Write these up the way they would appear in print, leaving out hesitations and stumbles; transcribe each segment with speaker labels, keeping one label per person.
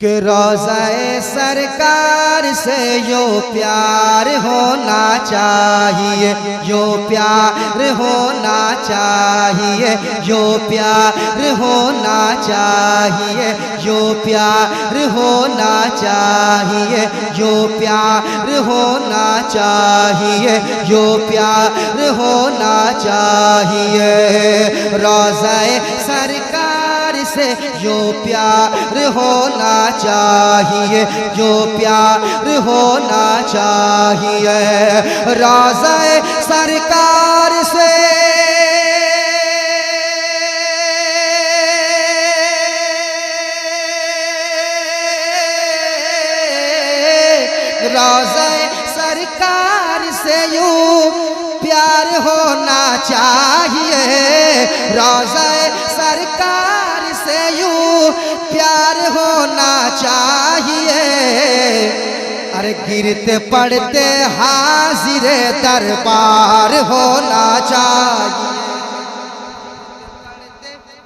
Speaker 1: कि रोज़ाए सरकार से यो प्यार होना चाहिए, यो प्यार होना चाहिए, यो प्यार होना चाहिए, यो प्यार होना चाहिए, यो प्यार होना चाहिए, यो प्यार होना चाहिए। रोज़ाए सरकार से यो प्यार होना चाहिए, जो प्यार होना चाहिए। रोज़ाए सरकार से रोज़ाए सरकार से यूं प्यार होना चाहिए। रोज़ाए सरकार से यूं प्यार होना चाहिए। अरे गिरते पड़ते हाजिर दरबार होना चाहिए,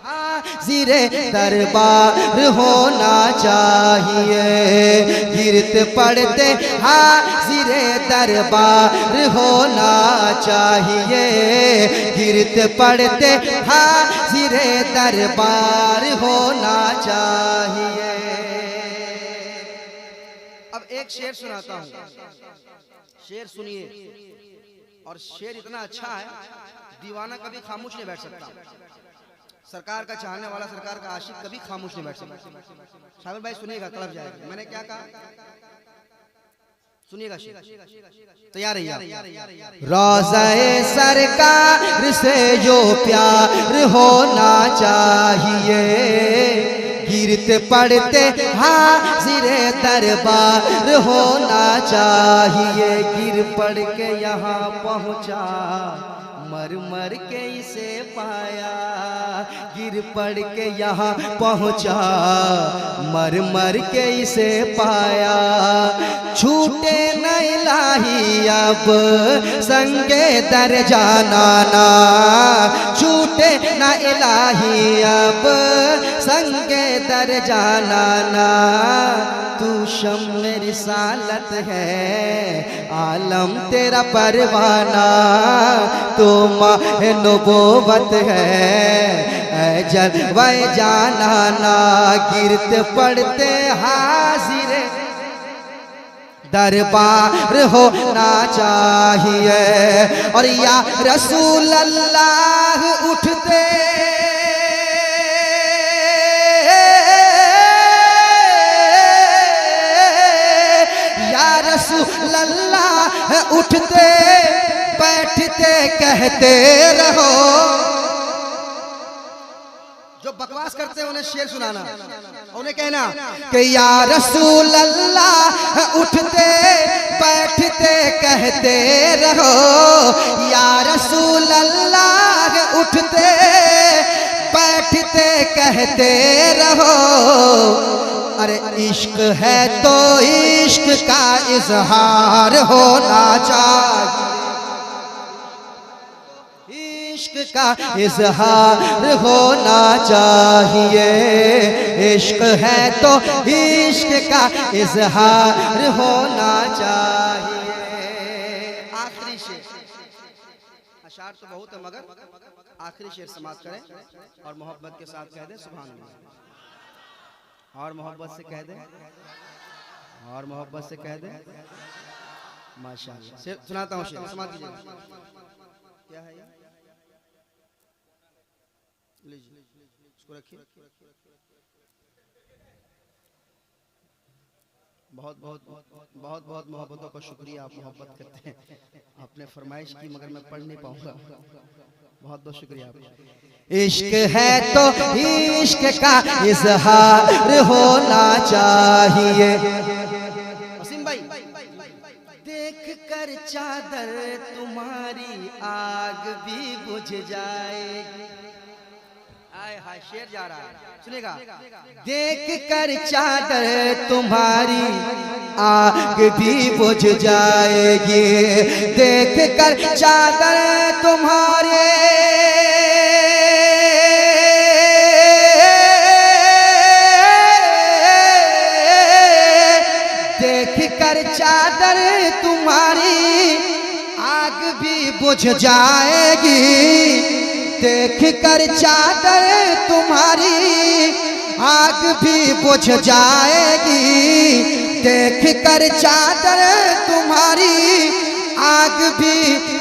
Speaker 1: हाजिर दरबार होना चाहिए। गिरते पड़ते हाजिर दरबार होना चाहिए, गिरते पड़ते हाजिर दरबार होना चाहिए। अब एक शेर सुनाता हूँ, शेर सुनिए। और शेर इतना अच्छा है, दीवाना कभी खामोश नहीं बैठ सकता। सरकार का चाहने वाला, सरकार का आशिक कभी खामोश नहीं बैठ सकता। शामिर भाई सुनिएगा, तड़प जाएगा। मैंने क्या कहा, सुनिएगा शेर, तैयार है। रोज़ाए सरकार से जो प्यार होना चाहिए, गिरते पड़ते हाजिर दरबार होना चाहिए। गिर पड़ के यहाँ पहुँचा, मर मर के इसे पाया। गिर पड़ के यहाँ पहुँचा, मर मर के इसे पाया। छूटे न इलाही अब संगे दर जाना ना, छूटे न इलाही अब संगे दर जाना ना। तू शम्म रिसालत है, आलम तेरा परवाना। तो माह नबूवत है, जलवाए जाना ना। गिरते पड़ते हाजिर दरबार होना चाहिए। और या रसूल अल्लाह उठते अल्लाह उठते बैठते कहते रहो। जो बकवास करते हैं उन्हें शेर सुनाना, उन्हें कहना कि या रसूल अल्लाह उठते बैठते कहते रहो। या रसूल अल्लाह उठते बैठते कहते रहो। अरे इश्क है तो इश्क का इजहार होना चाहिए, इश्क का इजहार होना चाहिए। इश्क है तो इश्क का इजहार होना चाहिए। आखिरी शेर, अशार तो बहुत है मगर आखिरी शेर समाप्त करें और मोहब्बत के साथ कह दें सुभान अल्लाह। और मोहब्बत से कह दे, और मोहब्बत से कह दे माशाअल्लाह। शेर सुनाता हूँ, शेर समाप्त कीजिएगा। क्या है ये, लीजिए इसको रखिए। बहुत बहुत बहुत बहुत मोहब्बतों का शुक्रिया, आप मोहब्बत करते हैं। आपने फरमाइश की मगर मैं पढ़ नहीं पाऊंगा, बहुत बहुत शुक्रिया आपका। इश्क है तो इश्क का इजहार होना चाहिए। वसीम भाई, देख कर चादर तुम्हारी आग भी बुझ जाएगी। हाय हाय, शेर जा रहा है, सुनेगा। देख कर चादर तुम्हारी आग भी बुझ जाएगी। देख कर चादर तुम्हारे देख कर चादर तुम्हारी आग भी बुझ जाएगी, देख कर चादर तुम्हारी आग भी बुझ जाएगी, देख कर चादर तुम्हारी आग भी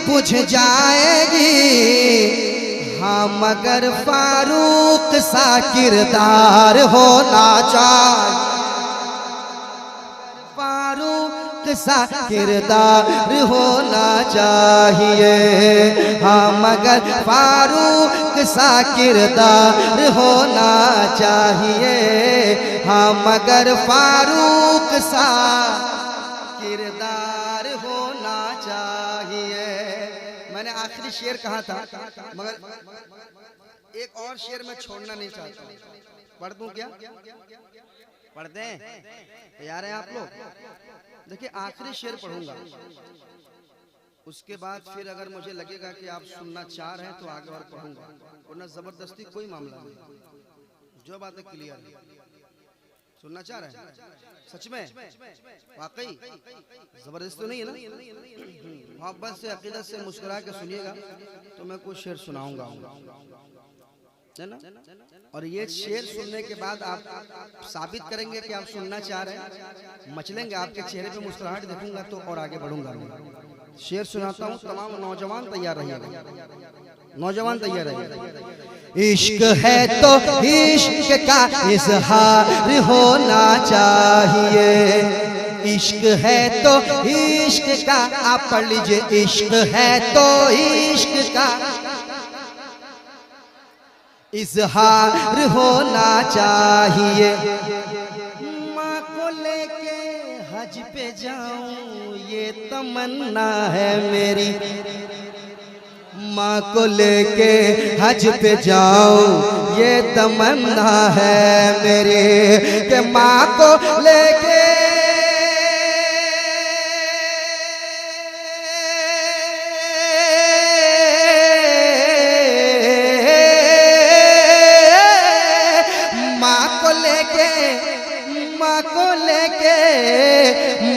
Speaker 1: बुझ जाएगी। हाँ मगर फारूक सा किरदार होना चाहिए, फारूक सा किरदार होना चाहिए। हाँ मगर फारूक सा किरदार होना चाहिए, हाँ मगर फारूक सा किरदार होना चाहिए। मैंने आखिरी शेर कहा था मगर एक और शेर मैं छोड़ना नहीं चाहता। पढ़ दूं क्या? पढ़ दें? तैयार हैं आप लोग? देखिए आखिरी शेर पढ़ूंगा, उसके बाद फिर अगर मुझे लगेगा कि आप सुनना चाह रहे हैं तो आगे और पढ़ूंगा, वरना जबरदस्ती कोई मामला नहीं। जो बातें क्लियर है, सुनना चाह रहे हैं सच में, वाकई जबरदस्ती तो नहीं है ना? मोहब्बत से अकीदत से मुस्कुरा के सुनिएगा तो मैं कुछ शेर सुनाऊंगा, है ना? और ये शेर सुनने के बाद आप साबित करेंगे कि आप सुनना चाह रहे हैं, मचलेंगे, आपके चेहरे पे मुस्कुराहट देखूंगा तो और आगे बढ़ूंगा। शेर सुनाता हूँ, तमाम नौजवान तैयार रहिएगा, नौजवान तैयार रहिएगा। इश्क है तो इश्क का इजहार होना चाहिए, इश्क है तो इश्क का, आप पढ़ लीजिए, इश्क है तो इश्क का इजहार होना चाहिए। माँ को लेके हज पे जाऊं ये तमन्ना है मेरी, माँ को लेके हज पे जाऊं ये तमन्ना है मेरी, कि माँ को लेके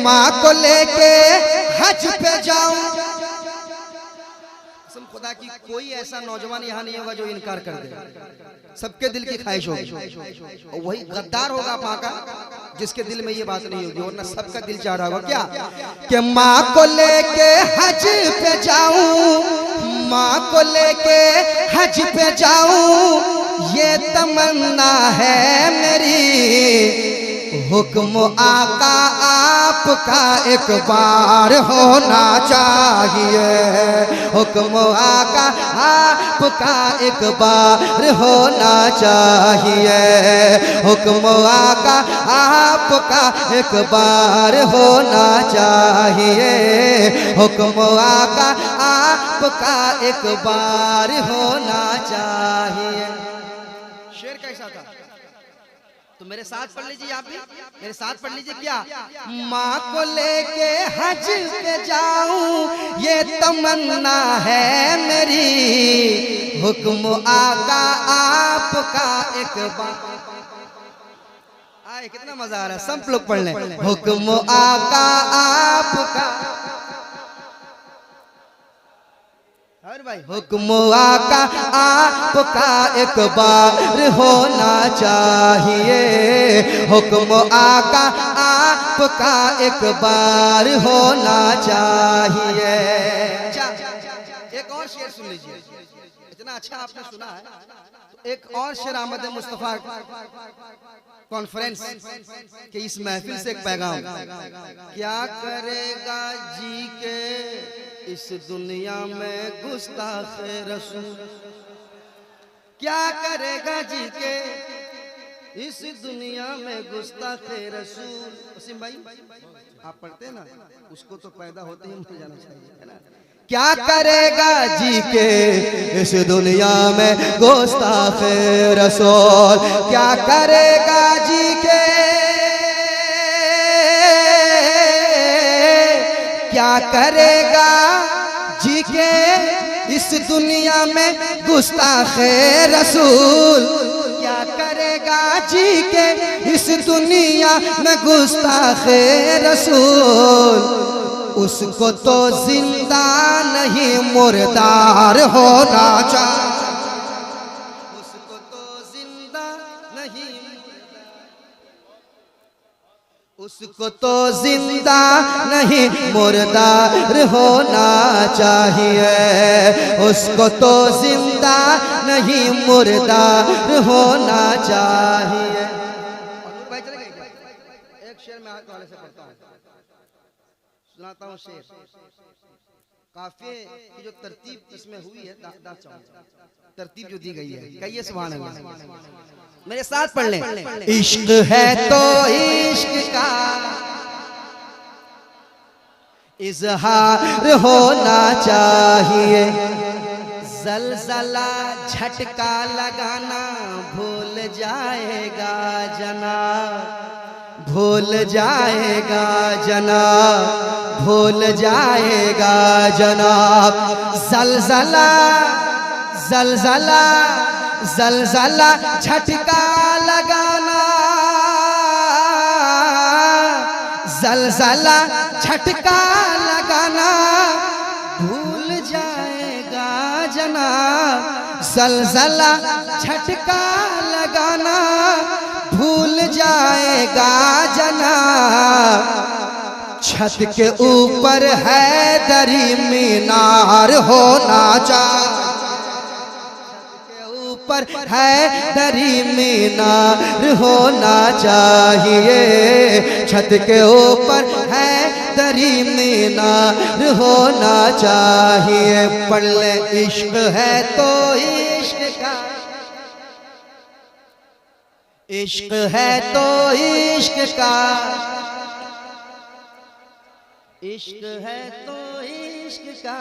Speaker 1: माँ को लेके हज पे जाऊं। खुदा की कोई ऐसा नौजवान यहाँ नहीं होगा जो इनकार कर दे, सबके दिल की ख्वाहिश होगी, और वही गद्दार होगा माँ का जिसके दिल में ये बात नहीं होगी, वरना सबका दिल चाह रहा होगा क्या कि माँ को लेके हज पे जाऊं, माँ को लेके हज पे जाऊं ये तमन्ना है मेरी। हुक्म आका आपका एक बार होना चाहिए, हुक्म आका आपका एक बार होना चाहिए, हुक्म आका आपका एक बार होना चाहिए, हुक्म आका आपका एक बार होना चाहिए। शेर कैसा था तो मेरे साथ पढ़ लीजिए, आप भी मेरे साथ पढ़ लीजिए। क्या? माँ को लेके हज पे जाऊं ये तमन्ना है मेरी, हुक्म आका आपका एक बार। आए कितना मजा आ रहा है, सब लोग पढ़ लें। हुक्म आका आपका, भाई हुक्म आका आपका एक बार होना चाहिए, हुक्म आका आपका एक बार होना चाहिए। एक और शेर सुन लीजिए, इतना अच्छा आपने सुना है तो एक और शेर अहमद मुस्तफा कॉन्फ्रेंस के इस महफिल से एक पैगाम। क्या करेगा जी के इस दुनिया में गुस्ताखे रसूल, क्या करेगा जी के इस दुनिया में गुस्ताखे रसूल। वसीम भाई आप पढ़ते हैं ना, उसको तो पैदा होते ही मुझे जाना चाहिए, है ना? क्या करेगा जी के इस दुनिया में गुस्ताखे रसूल, क्या करेगा जी के, क्या करेगा जी के इस दुनिया में गुस्ताखे रसूल, क्या करेगा जी के इस दुनिया में गुस्ताखे रसूल, उसको तो जिंदा नहीं मुर्दार होना चाहिए, उसको तो जिंदा नहीं, उसको तो जिंदा नहीं मुर्दार होना चाहिए, उसको तो जिंदा नहीं मुर्दार होना चाहिए। एक शेर में हाथ वाले से पढ़ता हूँ, सुनाता हूँ शेर। काफिये की जो तरतीब इसमें हुई है, तरतीब जो दी गई है, कहिए सुभान अल्लाह। मेरे साथ पढ़ लें। इश्क है तो इश्क का इजहार होना चाहिए, जलजला झटका लगाना भूल जाएगा जनाब, भूल जाएगा जनाब, भूल जाएगा जनाब। जलजला जलजला जलजला झटका लगाना, जलजला झटका लगाना भूल जाएगा जनाब, जलजला झटका लगाना भूल जाएगा जनाब। छत के ऊपर हैदरी मीनार होना चाहिए, पर हैदरी मीनार होना चाहिए, छत के ऊपर हैदरी मीनार होना चाहिए। पढ़ ले। इश्क है तो इश्क का, इश्क है तो इश्क का, इश्क है तो इश्क का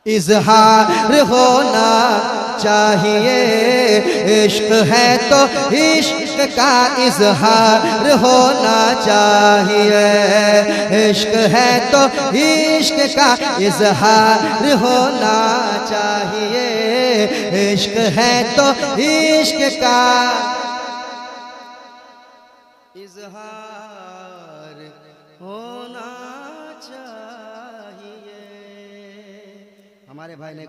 Speaker 1: इजहार होना चाहिए, इश्क है तो इश्क का इजहार होना चाहिए, इश्क है तो इश्क का इजहार होना चाहिए, इश्क है तो इश्क का इजहार होना चाहिए। हमारे भाई ने